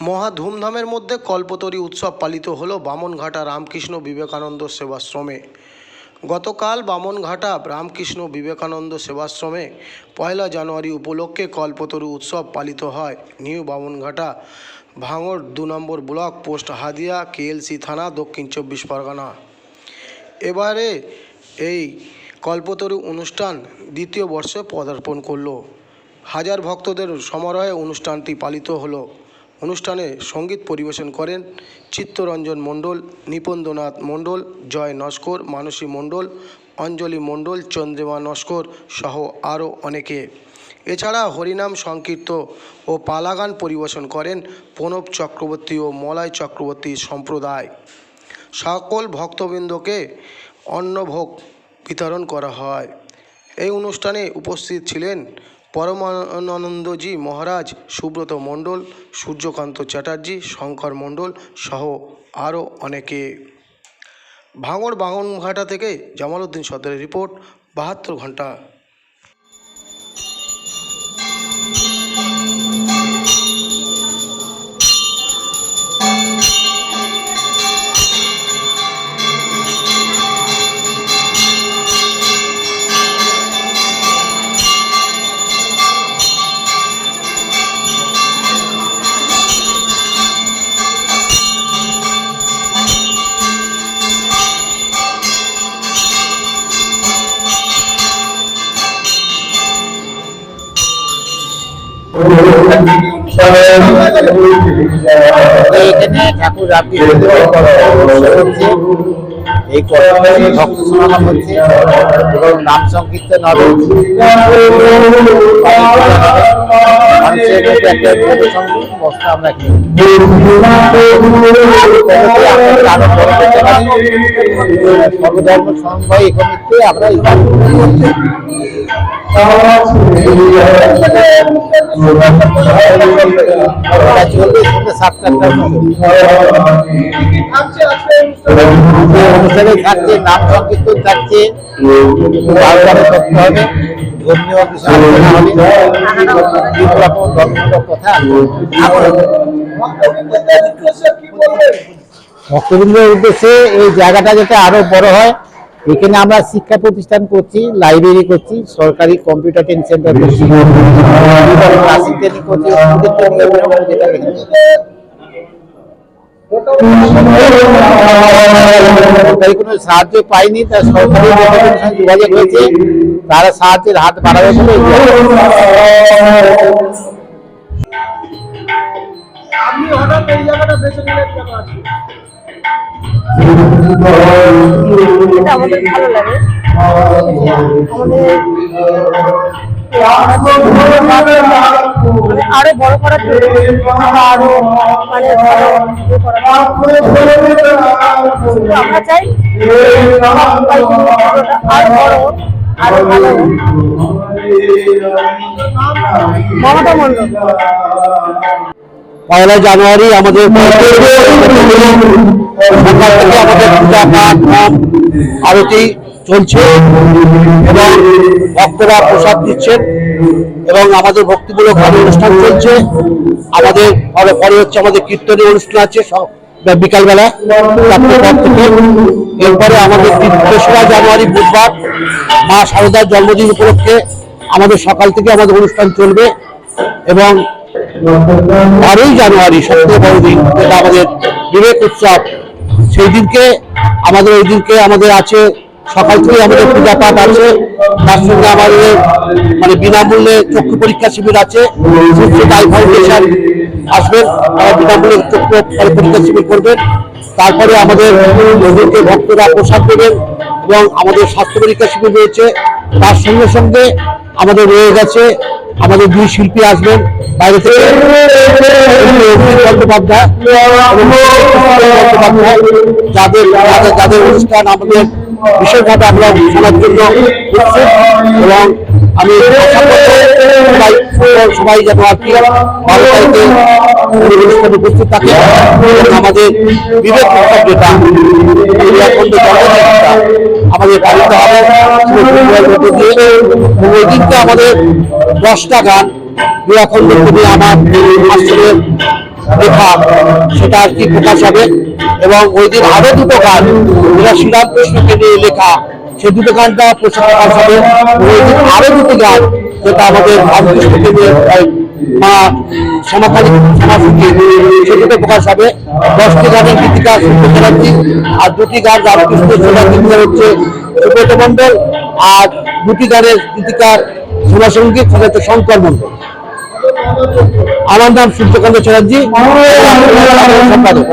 মহা ধুমধামের মধ্যে কল্পতরী উৎসব পালিত হলো বামনঘাটা রামকৃষ্ণ বিবেকানন্দ সেবাশ্রমে। গতকাল বামনঘাটা রামকৃষ্ণ বিবেকানন্দ সেবাশ্রমে 1 জানুয়ারি উপলক্ষে কল্পতরু উৎসব পালিত হয়। নিউ বামনঘাটা, ভাঙড় 2 নম্বর ব্লক, পোস্ট হাদিয়া, কেএলসি থানা, দক্ষিণ 24 পরগনা। এবারে এই কল্পতরু অনুষ্ঠান দ্বিতীয় বর্ষে পদার্পণ করল। হাজার ভক্তদের সমারোহে অনুষ্ঠানটি পালিত হলো। অনুষ্ঠানে সঙ্গীত পরিবেশন করেন চিত্তরঞ্জন মণ্ডল, নিপেন্দ্রনাথ মণ্ডল, জয় নস্কর, মানসী মণ্ডল, অঞ্জলি মণ্ডল, চন্দ্রিমা নস্কর সহ আরও অনেকে। এছাড়া হরিনাম সংকীর্ত ও পালাগান পরিবেশন করেন প্রণব চক্রবর্তী ও মলয় চক্রবর্তী সম্প্রদায়। সকল ভক্তবৃন্দকে অন্নভোগ বিতরণ করা হয়। এই অনুষ্ঠানে উপস্থিত ছিলেন পরমানন্দজি মহারাজ, সুব্রত মণ্ডল, সূর্যকান্ত চ্যাটার্জি, শঙ্কর মণ্ডল সহ আরও অনেকে। ভাঙড় বামনঘাটা থেকে জামালউদ্দিন সর্দারের রিপোর্ট, 72 ঘন্টা। এখানে ঠাকুর রামকৃষ্ণ হচ্ছে, এই ভক্ত সমাগম হচ্ছে এবং নাম সংকীর্তন হবে। আমরা সর্বধর্ম সমন্বয় একত্রিত আমরা চলবে সন্ধ্যে 7টার অনুষ্ঠানে থাকছে, নাম সংকীর্তন থাকছে, করতে হবে, ধর্মীয় কিছু আলোচনা হবে, বিভিন্ন রকম ধর্মমূলক কথা। ভক্তবৃন্দের উদ্দেশ্যে এই জায়গাটা যাতে আরো বড় হয়, এখানে আমরা শিক্ষা প্রতিষ্ঠান করছি, লাইব্রেরি করছি, সরকারি কম্পিউটার ট্রেনিং সেন্টার করছি, ক্লাসিক ট্রেনিং করছি, সরকারি কোনো সাহায্য পাইনি, তা সরকারি যোগাযোগ হয়েছে, তারা সাহায্যের হাত বাড়াবে বলে। আপনি হঠাৎ এই জায়গাটা বেছে নিলেন কেন? আমাদের ভালো লাগে, আরো বড় করার আরো মানে আমরা চাই আরো বড় আরো ভালো। মমতা মণ্ডল। 1 জানুয়ারি আমাদের সকাল থেকে আমাদের পূজা পাঠ, হোম আরতি চলছে এবং ভক্তরা প্রসাদ দিচ্ছেন এবং আমাদের ভক্তিমূলক অনুষ্ঠান চলছে। আমাদের পরে হচ্ছে আমাদের কীর্তনের অনুষ্ঠান আছে বিকালবেলা 4টার পর থেকে। এরপরে আমাদের 3রা জানুয়ারি বুধবার মা শারদার জন্মদিন উপলক্ষে আমাদের সকাল থেকে আমাদের অনুষ্ঠান চলবে এবং 12 জানুয়ারি সবথেকে বড় দিন, যেটা আমাদের বিবেক উৎসব, সেই দিনকে আমাদের ওই দিনকে আমাদের আছে সকাল থেকে আমাদের পূজা পাঠ আছে, তার সঙ্গে আমাদের মানে বিনামূল্যে চক্ষু পরীক্ষা শিবির আছে। ফাউন্ডেশন আসবেন, তারা বিনামূল্যে চক্ষু পরীক্ষা শিবির করবেন। তারপরে আমাদের ওদেরকে ভক্তরা প্রসাদ দেবেন এবং আমাদের স্বাস্থ্য পরীক্ষা শিবির রয়েছে। তার সঙ্গে সঙ্গে আমাদের রয়ে গেছে আমাদের 2 শিল্পী আসবেন বাইরে থেকে, বন্দ্যোপাধ্যায় যাদের অনুষ্ঠান আমাদের বিশেষভাবে আমরা শোনার জন্য উৎসুক এবং আমি সবাই যেন আর কি 12 তারিখে অনুষ্ঠানে উপস্থিত থাকে। আমাদের বিবেক উৎসব যেটা আমাদের পালিত হবে ওই দিনকে আমাদের 10টা গান বিবেকানন্দ কবি আমার আশ্রমের লেখা সেটা আর কি প্রকাশ হবে। এবং ওই দিন আরো দুটো গান যেটা শ্রীরামকৃষ্ণকে নিয়ে লেখা, সেই দুটো গানটা প্রকাশ হবে। ওই দিন আরো দুটো গান যেটা আমাদের রামকৃষ্ণকে নিয়ে মা শ্যামাকালী সমাজকে, সেগুলো প্রকাশ হবে। 10টি গানের গীতিকার সুব্রত চ্যাটার্জি, আর 2টি গান রামকৃষ্ণের ছোটার গীতিকার হচ্ছে সুব্রত মন্ডল, আর 2টি গানের গীতিকার সঙ্গীত সেটা হচ্ছে শঙ্কর মন্ডল। আমার নাম সূর্যকান্ত চ্যাটার্জি, সম্পাদক।